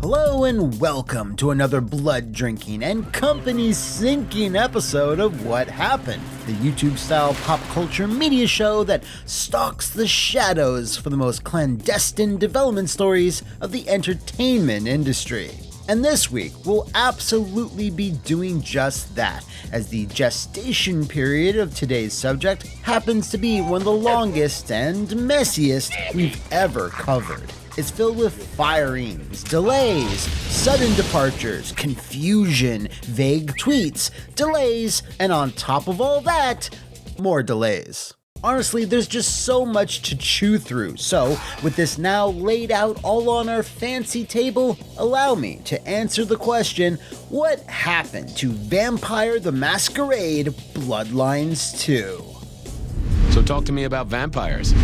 Hello and welcome to another blood-drinking and company-sinking episode of What Happened, the YouTube-style pop culture media show that stalks the shadows for the most clandestine development stories of the entertainment industry. And this week, we'll absolutely be doing just that, as the gestation period of today's subject happens to be one of the longest and messiest we've ever covered. It's filled with firings, delays, sudden departures, confusion, vague tweets, delays, and on top of all that, more delays. Honestly, there's just so much to chew through, so with this now laid out all on our fancy table, allow me to answer the question, what happened to Vampire the Masquerade Bloodlines 2? So talk to me about vampires.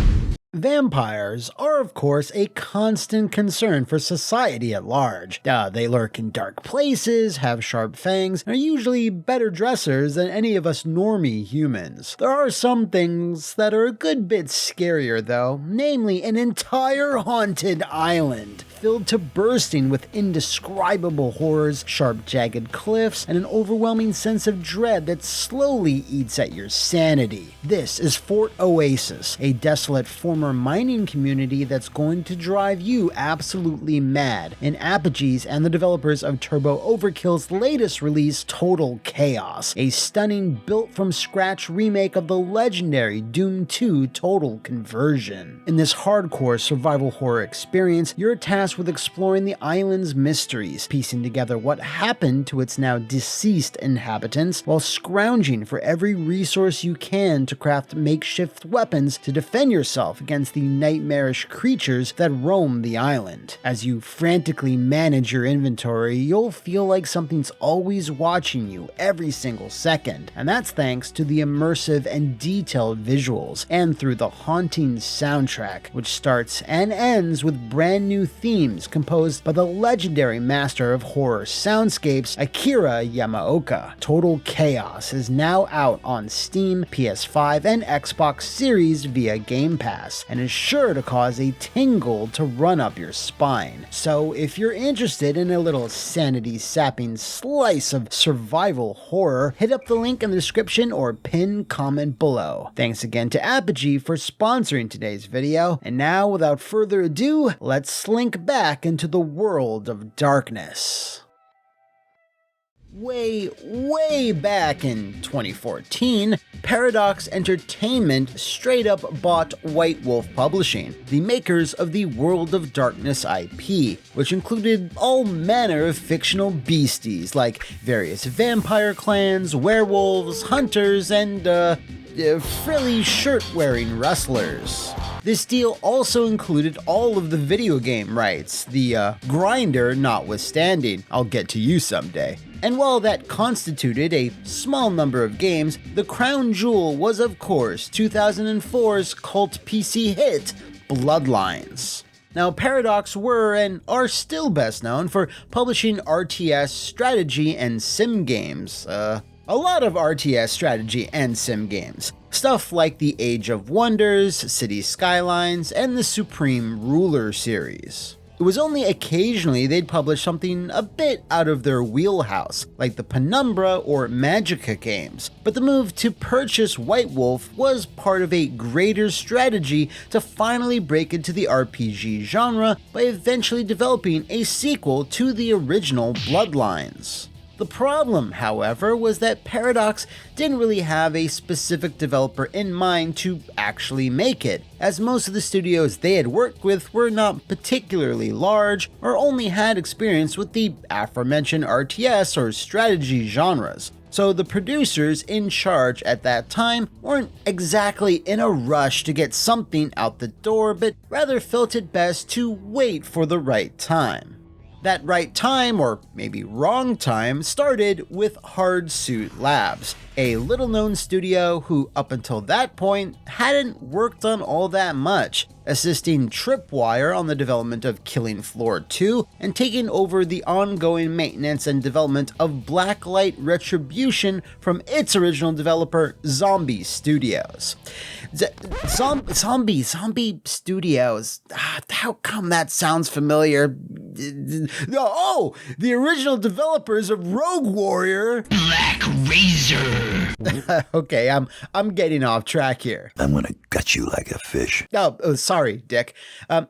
Vampires are, of course, a constant concern for society at large. They lurk in dark places, have sharp fangs, and are usually better dressers than any of us normie humans. There are some things that are a good bit scarier, though, namely an entire haunted island filled to bursting with indescribable horrors, sharp jagged cliffs, and an overwhelming sense of dread that slowly eats at your sanity. This is Fort Oasis, a desolate former mining community that's going to drive you absolutely mad, in Apogee's and the developers of Turbo Overkill's latest release, Total Chaos, a stunning built-from-scratch remake of the legendary Doom 2 Total Conversion. In this hardcore survival horror experience, you're tasked with exploring the island's mysteries, piecing together what happened to its now deceased inhabitants, while scrounging for every resource you can to craft makeshift weapons to defend yourself against the nightmarish creatures that roam the island. As you frantically manage your inventory, you'll feel like something's always watching you every single second, and that's thanks to the immersive and detailed visuals, and through the haunting soundtrack, which starts and ends with brand new themes composed by the legendary master of horror soundscapes, Akira Yamaoka. Total Chaos is now out on Steam, PS5, and Xbox Series via Game Pass, and is sure to cause a tingle to run up your spine. So if you're interested in a little sanity-sapping slice of survival horror, hit up the link in the description or pinned comment below. Thanks again to Apogee for sponsoring today's video, and now without further ado, let's slink back into the world of darkness. Way back in 2014, Paradox Entertainment straight up bought White Wolf Publishing, the makers of the World of Darkness IP, which included all manner of fictional beasties like various vampire clans, werewolves, hunters, and frilly shirt-wearing wrestlers. This deal also included all of the video game rights, the grinder notwithstanding. I'll get to you someday. And while that constituted a small number of games, the crown jewel was, of course, 2004's cult PC hit, Bloodlines. Now, Paradox were and are still best known for publishing RTS strategy and sim games. A lot of RTS strategy and sim games. Stuff like the Age of Wonders, City Skylines, and the Supreme Ruler series. It was only occasionally they'd publish something a bit out of their wheelhouse, like the Penumbra or Magicka games, but the move to purchase White Wolf was part of a greater strategy to finally break into the RPG genre by eventually developing a sequel to the original Bloodlines. The problem, however, was that Paradox didn't really have a specific developer in mind to actually make it, as most of the studios they had worked with were not particularly large or only had experience with the aforementioned RTS or strategy genres. So the producers in charge at that time weren't exactly in a rush to get something out the door, but rather felt it best to wait for the right time. That right time, or maybe wrong time, started with Hardsuit Labs, a little-known studio who, up until that point, hadn't worked on all that much, assisting Tripwire on the development of Killing Floor 2, and taking over the ongoing maintenance and development of Blacklight Retribution from its original developer, Zombie Studios. Zombie Studios. How come that sounds familiar? Oh, the original developers of Rogue Warrior. Black Razor. Okay, I'm getting off track here. I'm gonna gut you like a fish. Oh, sorry, Dick.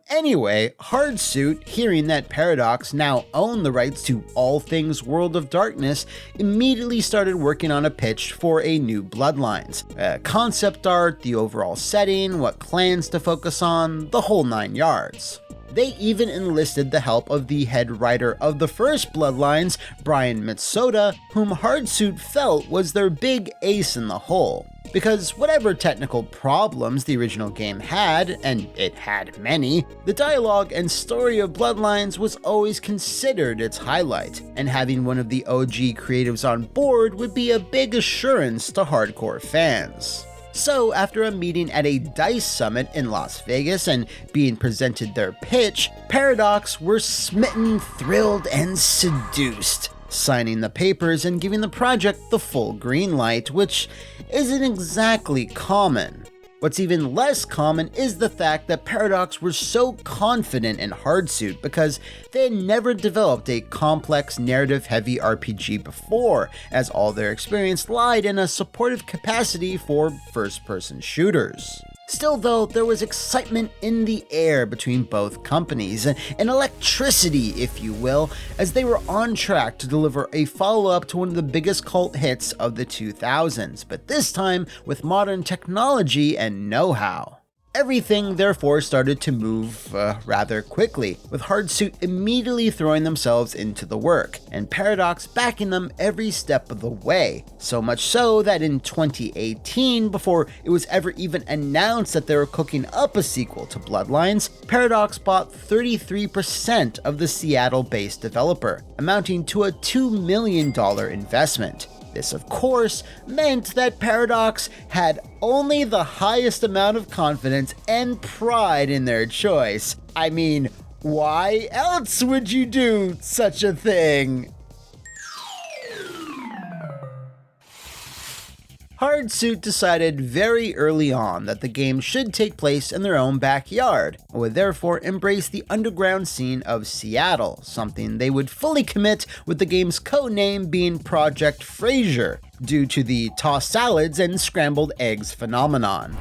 Anyway, Hardsuit, hearing that Paradox now owned the rights to all things World of Darkness, immediately started working on a pitch for a new Bloodlines. Concept art, the overall setting, what clans to focus on, the whole 9 yards. They even enlisted the help of the head writer of the first Bloodlines, Brian Mitsoda, whom Hardsuit felt was their big ace in the hole. Because whatever technical problems the original game had, and it had many, the dialogue and story of Bloodlines was always considered its highlight, and having one of the OG creatives on board would be a big assurance to hardcore fans. So, after a meeting at a DICE summit in Las Vegas and being presented their pitch, Paradox were smitten, thrilled, and seduced, signing the papers and giving the project the full green light, which isn't exactly common. What's even less common is the fact that Paradox were so confident in Hardsuit because they had never developed a complex narrative-heavy RPG before, as all their experience lied in a supportive capacity for first-person shooters. Still though, there was excitement in the air between both companies, an electricity, if you will, as they were on track to deliver a follow-up to one of the biggest cult hits of the 2000s, but this time with modern technology and know-how. Everything therefore started to move rather quickly, with Hardsuit immediately throwing themselves into the work, and Paradox backing them every step of the way. So much so that in 2018, before it was ever even announced that they were cooking up a sequel to Bloodlines, Paradox bought 33% of the Seattle-based developer, amounting to a $2 million investment. This, of course, meant that Paradox had only the highest amount of confidence and pride in their choice. I mean, why else would you do such a thing? Hardsuit decided very early on that the game should take place in their own backyard, and would therefore embrace the underground scene of Seattle, something they would fully commit with the game's codename being Project Frasier, due to the tossed salads and scrambled eggs phenomenon.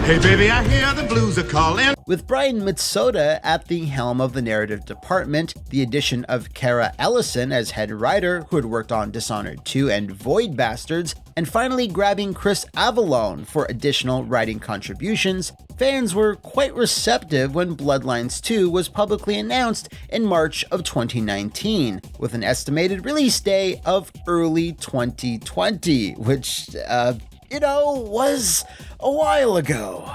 Hey baby, I hear the blues are calling. With Brian Mitsoda at the helm of the narrative department, the addition of Kara Ellison as head writer, who had worked on Dishonored 2 and Void Bastards, and finally grabbing Chris Avallone for additional writing contributions, fans were quite receptive when Bloodlines 2 was publicly announced in March of 2019, with an estimated release day of early 2020, which, was a while ago.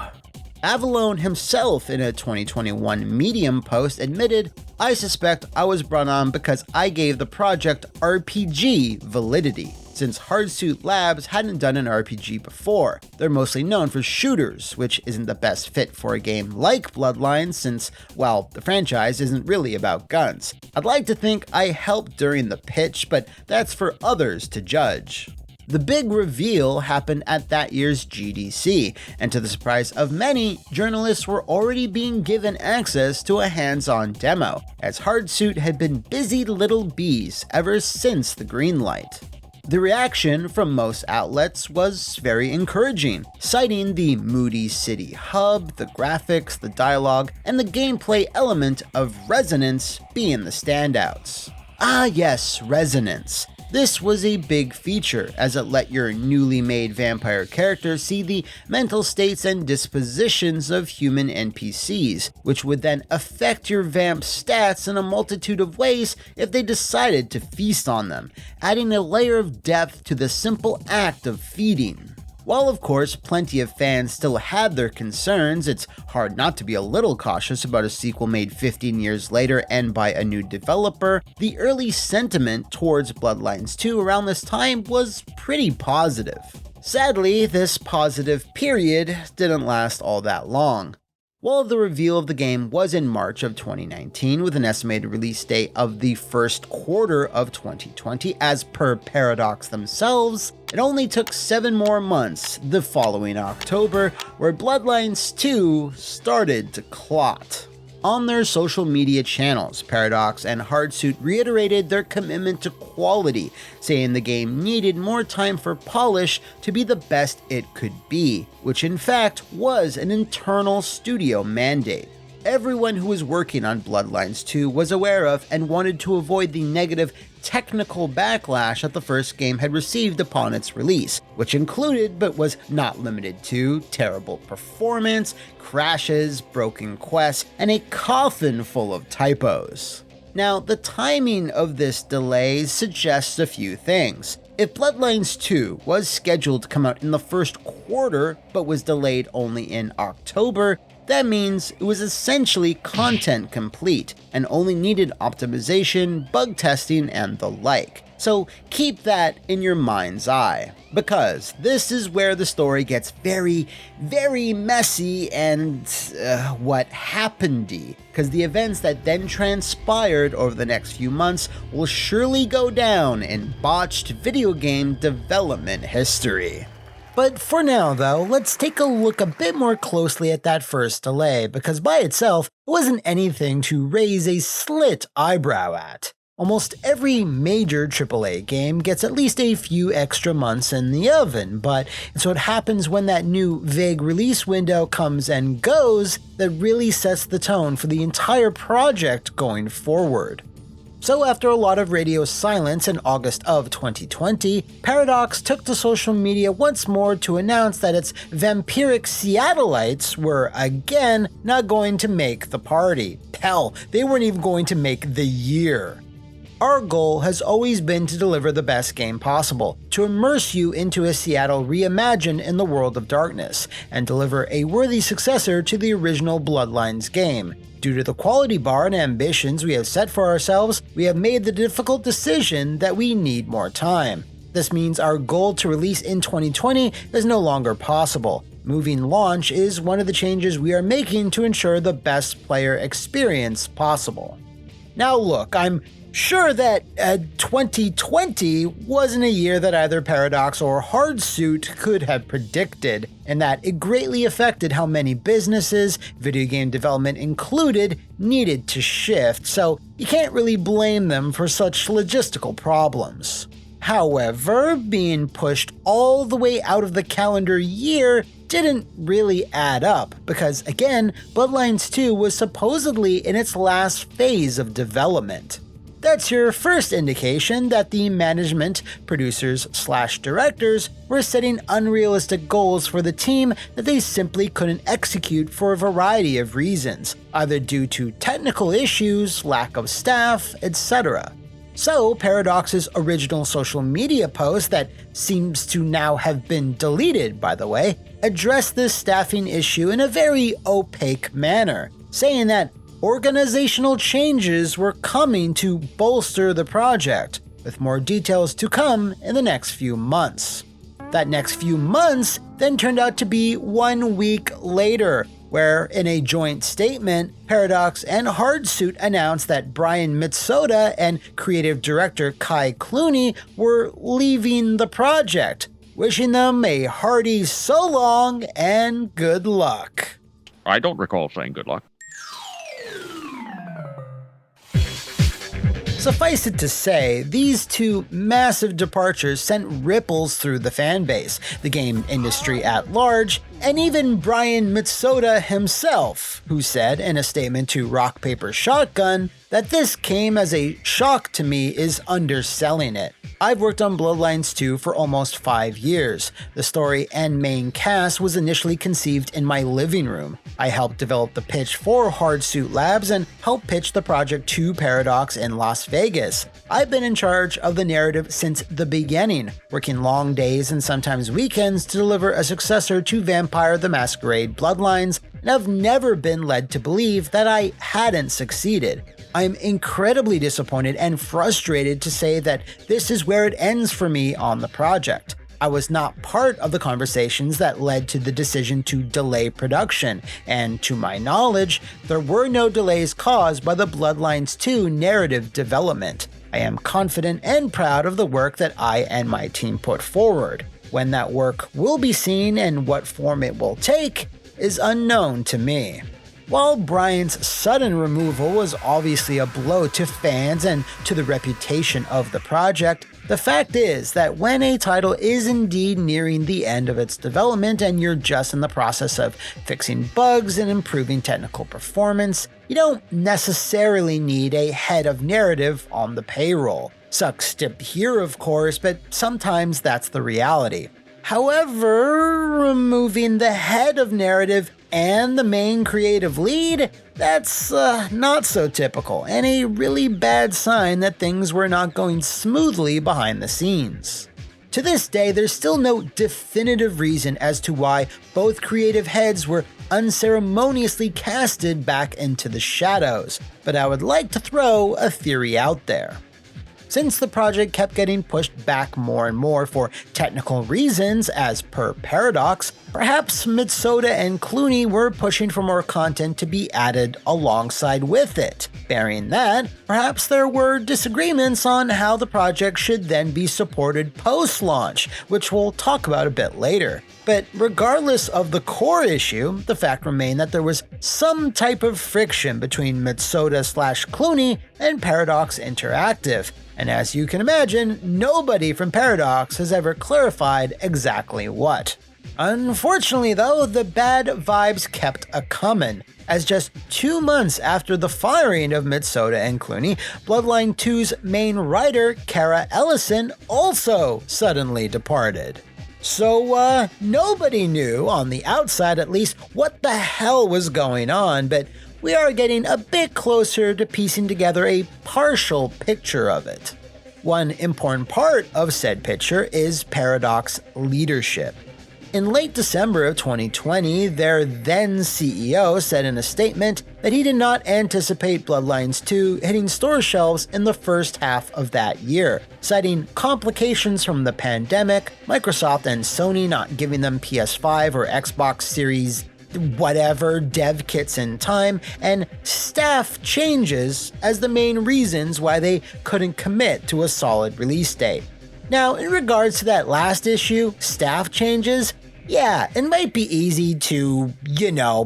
Avallone himself, in a 2021 Medium post, admitted, "I suspect I was brought on because I gave the project RPG validity, since Hardsuit Labs hadn't done an RPG before. They're mostly known for shooters, which isn't the best fit for a game like Bloodlines since, well, the franchise isn't really about guns. I'd like to think I helped during the pitch, but that's for others to judge." The big reveal happened at that year's GDC, and to the surprise of many, journalists were already being given access to a hands-on demo, as Hardsuit had been busy little bees ever since the green light. The reaction from most outlets was very encouraging, citing the moody city hub, the graphics, the dialogue, and the gameplay element of resonance being the standouts. Ah yes, resonance. This was a big feature, as it let your newly made vampire character see the mental states and dispositions of human NPCs, which would then affect your vamp's stats in a multitude of ways if they decided to feast on them, adding a layer of depth to the simple act of feeding. While of course plenty of fans still had their concerns, it's hard not to be a little cautious about a sequel made 15 years later and by a new developer. The early sentiment towards Bloodlines 2 around this time was pretty positive. Sadly, this positive period didn't last all that long. While the reveal of the game was in March of 2019 with an estimated release date of the first quarter of 2020 as per Paradox themselves, it only took 7 more months the following October where Bloodlines 2 started to clot. On their social media channels, Paradox and Hardsuit reiterated their commitment to quality, saying the game needed more time for polish to be the best it could be, which in fact was an internal studio mandate. Everyone who was working on Bloodlines 2 was aware of and wanted to avoid the negative technical backlash that the first game had received upon its release, which included but was not limited to terrible performance, crashes, broken quests, and a coffin full of typos. Now, the timing of this delay suggests a few things. If Bloodlines 2 was scheduled to come out in the first quarter but was delayed only in October, that means it was essentially content complete and only needed optimization, bug testing, and the like. So keep that in your mind's eye, because this is where the story gets very, very messy and what happened-y, because the events that then transpired over the next few months will surely go down in botched video game development history. But for now though, let's take a look a bit more closely at that first delay, because by itself, it wasn't anything to raise a slit eyebrow at. Almost every major AAA game gets at least a few extra months in the oven, but it's what happens when that new vague release window comes and goes that really sets the tone for the entire project going forward. So after a lot of radio silence in August of 2020, Paradox took to social media once more to announce that its vampiric Seattleites were, again, not going to make the party. Hell, they weren't even going to make the year. Our goal has always been to deliver the best game possible, to immerse you into a Seattle reimagined in the world of darkness, and deliver a worthy successor to the original Bloodlines game. Due to the quality bar and ambitions we have set for ourselves, we have made the difficult decision that we need more time. This means our goal to release in 2020 is no longer possible. Moving launch is one of the changes we are making to ensure the best player experience possible. Now look, I'm sure that 2020 wasn't a year that either Paradox or Hardsuit could have predicted, and that it greatly affected how many businesses, video game development included, needed to shift, so you can't really blame them for such logistical problems. However, being pushed all the way out of the calendar year didn't really add up, because again, Bloodlines 2 was supposedly in its last phase of development. That's your first indication that the management, producers/directors were setting unrealistic goals for the team that they simply couldn't execute for a variety of reasons, either due to technical issues, lack of staff, etc. So, Paradox's original social media post, that seems to now have been deleted by the way, addressed this staffing issue in a very opaque manner, saying that organizational changes were coming to bolster the project, with more details to come in the next few months. That next few months then turned out to be 1 week later, where in a joint statement, Paradox and Hardsuit announced that Brian Mitsoda and creative director Kai Clooney were leaving the project, wishing them a hearty so long and good luck. I don't recall saying good luck. Suffice it to say, these two massive departures sent ripples through the fanbase, the game industry at large, and even Brian Mitsoda himself, who said in a statement to Rock Paper Shotgun that this came as a shock to me is underselling it. I've worked on Bloodlines 2 for almost 5 years. The story and main cast was initially conceived in my living room. I helped develop the pitch for Hardsuit Labs and helped pitch the project to Paradox in Las Vegas. I've been in charge of the narrative since the beginning, working long days and sometimes weekends to deliver a successor to Vampire the Masquerade Bloodlines, and I've never been led to believe that I hadn't succeeded. I'm incredibly disappointed and frustrated to say that this is where it ends for me on the project. I was not part of the conversations that led to the decision to delay production, and to my knowledge, there were no delays caused by the Bloodlines 2 narrative development. I am confident and proud of the work that I and my team put forward. When that work will be seen and what form it will take is unknown to me. While Brian's sudden removal was obviously a blow to fans and to the reputation of the project, the fact is that when a title is indeed nearing the end of its development and you're just in the process of fixing bugs and improving technical performance, you don't necessarily need a head of narrative on the payroll. Sucks to hear, of course, but sometimes that's the reality. However, removing the head of narrative and the main creative lead, that's not so typical, and a really bad sign that things were not going smoothly behind the scenes. To this day, there's still no definitive reason as to why both creative heads were unceremoniously casted back into the shadows, but I would like to throw a theory out there. Since the project kept getting pushed back more and more for technical reasons, as per Paradox, perhaps Mitsoda and Clooney were pushing for more content to be added alongside with it. Bearing that, perhaps there were disagreements on how the project should then be supported post-launch, which we'll talk about a bit later. But regardless of the core issue, the fact remained that there was some type of friction between Mitsoda/Clooney and Paradox Interactive. And as you can imagine, nobody from Paradox has ever clarified exactly what. Unfortunately though, the bad vibes kept a-comin', as just 2 months after the firing of Mitsoda and Clooney, Bloodline 2's main writer, Kara Ellison, also suddenly departed. So, nobody knew, on the outside at least, what the hell was going on, but we are getting a bit closer to piecing together a partial picture of it. One important part of said picture is Paradox leadership. In late December of 2020, their then CEO said in a statement that he did not anticipate Bloodlines 2 hitting store shelves in the first half of that year, citing complications from the pandemic, Microsoft and Sony not giving them PS5 or Xbox Series whatever dev kits in time, and staff changes as the main reasons why they couldn't commit to a solid release date. Now, in regards to that last issue, staff changes, yeah, it might be easy to,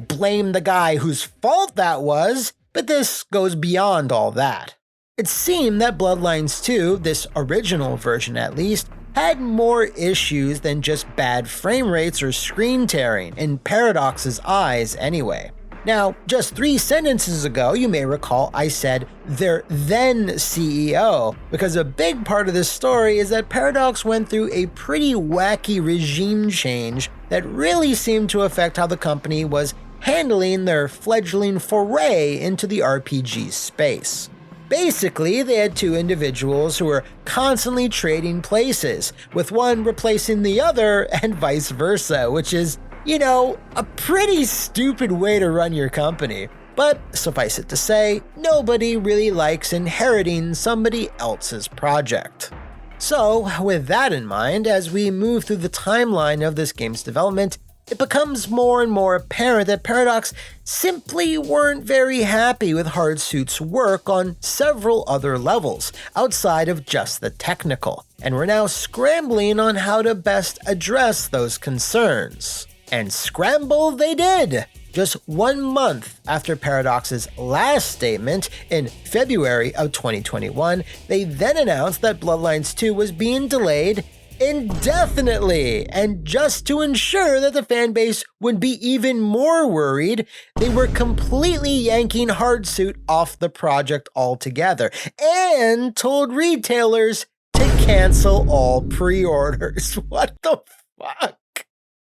blame the guy whose fault that was, but this goes beyond all that. It seemed that Bloodlines 2, this original version at least, had more issues than just bad frame rates or screen tearing, in Paradox's eyes anyway. Now, just 3 sentences ago, you may recall I said their then CEO, because a big part of this story is that Paradox went through a pretty wacky regime change that really seemed to affect how the company was handling their fledgling foray into the RPG space. Basically, they had 2 individuals who were constantly trading places, with one replacing the other and vice versa, which is, a pretty stupid way to run your company. But suffice it to say, nobody really likes inheriting somebody else's project. So, with that in mind, as we move through the timeline of this game's development, it becomes more and more apparent that Paradox simply weren't very happy with Hardsuit's work on several other levels, outside of just the technical, and were now scrambling on how to best address those concerns. And scramble they did! Just 1 month after Paradox's last statement, in February of 2021, they then announced that Bloodlines 2 was being delayed indefinitely, and just to ensure that the fanbase would be even more worried, they were completely yanking Hardsuit off the project altogether, and told retailers to cancel all pre-orders. What the fuck?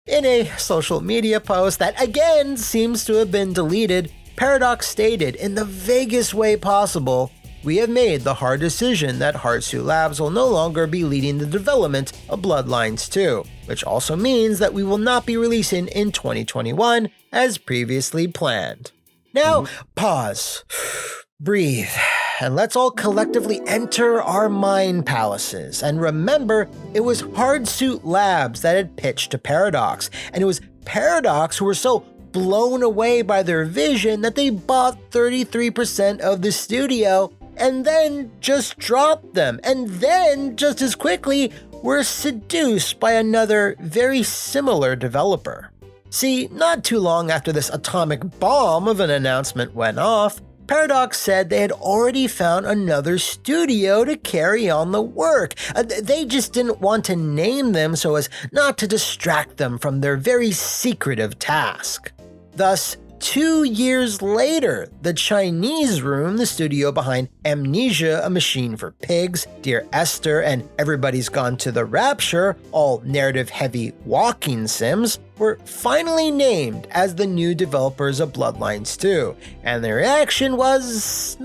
In a social media post that again seems to have been deleted, Paradox stated in the vaguest way possible, "We have made the hard decision that Hardsuit Labs will no longer be leading the development of Bloodlines 2, which also means that we will not be releasing in 2021 as previously planned." Now, pause. Breathe. and let's all collectively enter our mind palaces and remember it was Hardsuit Labs that had pitched to Paradox, and it was Paradox who were so blown away by their vision that they bought 33% of the studio and then just dropped them, and then just as quickly were seduced by another very similar developer. See, not too long after this atomic bomb of an announcement went off, Paradox said they had already found another studio to carry on the work. They just didn't want to name them so as not to distract them from their very secretive task. Thus, 2 years later, the Chinese Room, the studio behind Amnesia, A Machine for Pigs, Dear Esther, and Everybody's Gone to the Rapture, all narrative-heavy walking sims, were finally named as the new developers of Bloodlines 2, and the reaction was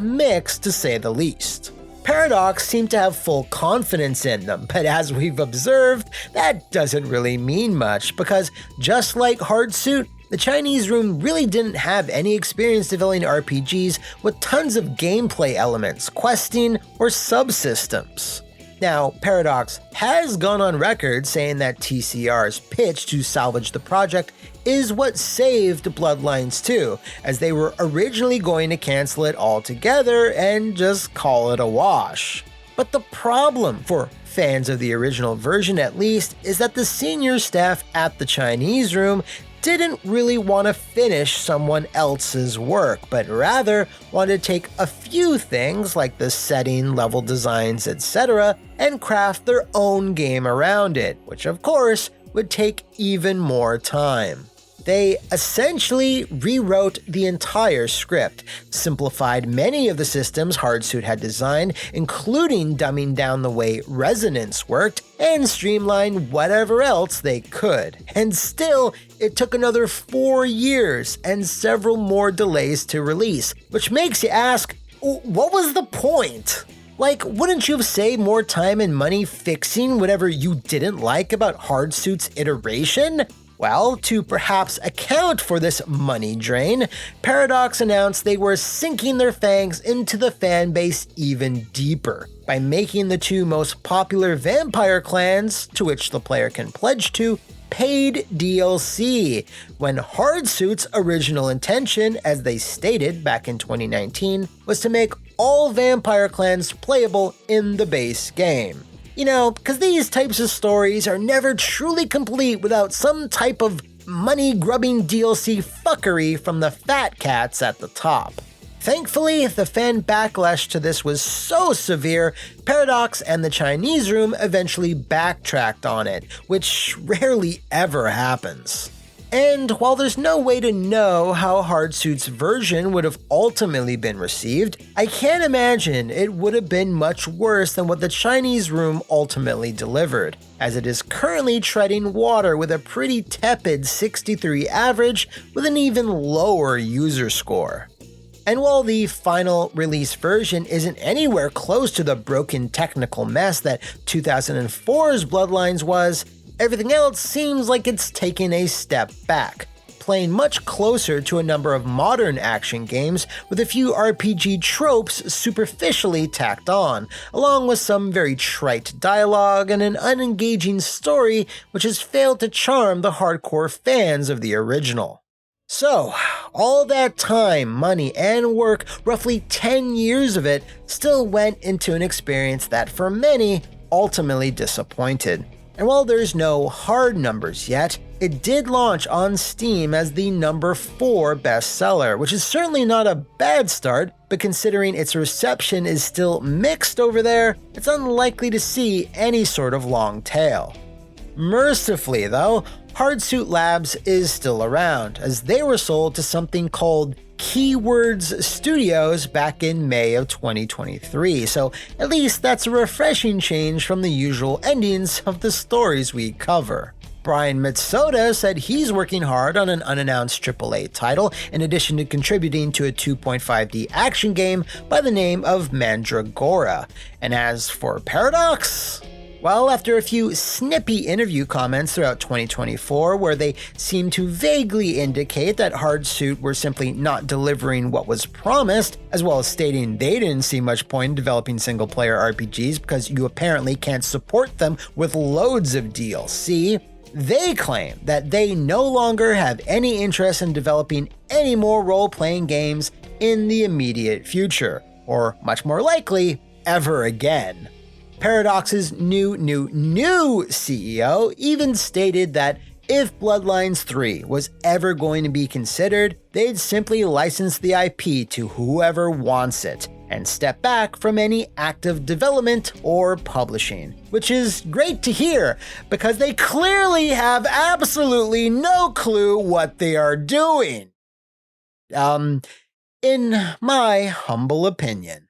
mixed to say the least. Paradox seemed to have full confidence in them, but as we've observed, that doesn't really mean much because just like Hardsuit, the Chinese Room really didn't have any experience developing RPGs with tons of gameplay elements, questing, or subsystems. Now, Paradox has gone on record saying that TCR's pitch to salvage the project is what saved Bloodlines 2, as they were originally going to cancel it altogether and just call it a wash. But the problem, for fans of the original version at least, is that the senior staff at the Chinese Room didn't really want to finish someone else's work, but rather wanted to take a few things like the setting, level designs, etc., and craft their own game around it, which of course would take even more time. They essentially rewrote the entire script, simplified many of the systems Hardsuit had designed, including dumbing down the way resonance worked, and streamlined whatever else they could. And still, it took another 4 years and several more delays to release, which makes you ask, what was the point? Like, wouldn't you have saved more time and money fixing whatever you didn't like about Hardsuit's iteration? Well, to perhaps account for this money drain, Paradox announced they were sinking their fangs into the fanbase even deeper by making the two most popular vampire clans, to which the player can pledge to, paid DLC, when Hardsuit's original intention, as they stated back in 2019, was to make all vampire clans playable in the base game. You know, because these types of stories are never truly complete without some type of money-grubbing DLC fuckery from the fat cats at the top. Thankfully, the fan backlash to this was so severe, Paradox and the Chinese Room eventually backtracked on it, which rarely ever happens. And while there's no way to know how Hardsuit's version would have ultimately been received, I can't imagine it would have been much worse than what the Chinese Room ultimately delivered, as it is currently treading water with a pretty tepid 63 average with an even lower user score. And while the final release version isn't anywhere close to the broken technical mess that 2004's Bloodlines was, everything else seems like it's taking a step back, playing much closer to a number of modern action games with a few RPG tropes superficially tacked on, along with some very trite dialogue and an unengaging story which has failed to charm the hardcore fans of the original. So, all that time, money, and work, roughly 10 years of it, still went into an experience that for many ultimately disappointed. And while there's no hard numbers yet, it did launch on Steam as the number 4 bestseller, which is certainly not a bad start, but considering its reception is still mixed over there, it's unlikely to see any sort of long tail. Mercifully though, Hardsuit Labs is still around, as they were sold to something called Keywords Studios back in May of 2023, so at least that's a refreshing change from the usual endings of the stories we cover. Brian Mitsoda said he's working hard on an unannounced AAA title, in addition to contributing to a 2.5D action game by the name of Mandragora. And as for Paradox, Well, after a few snippy interview comments throughout 2024 where they seemed to vaguely indicate that Hardsuit were simply not delivering what was promised, as well as stating they didn't see much point in developing single-player RPGs because you apparently can't support them with loads of DLC, they claim that they no longer have any interest in developing any more role-playing games in the immediate future, or much more likely, ever again. Paradox's new CEO even stated that if Bloodlines 3 was ever going to be considered, they'd simply license the IP to whoever wants it and step back from any active development or publishing, which is great to hear because they clearly have absolutely no clue what they are doing. In my humble opinion.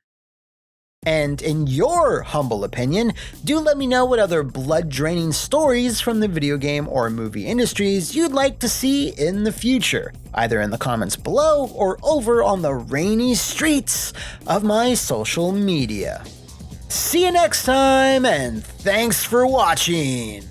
And in your humble opinion, do let me know what other blood-draining stories from the video game or movie industries you'd like to see in the future, either in the comments below or over on the rainy streets of my social media. See you next time, and thanks for watching!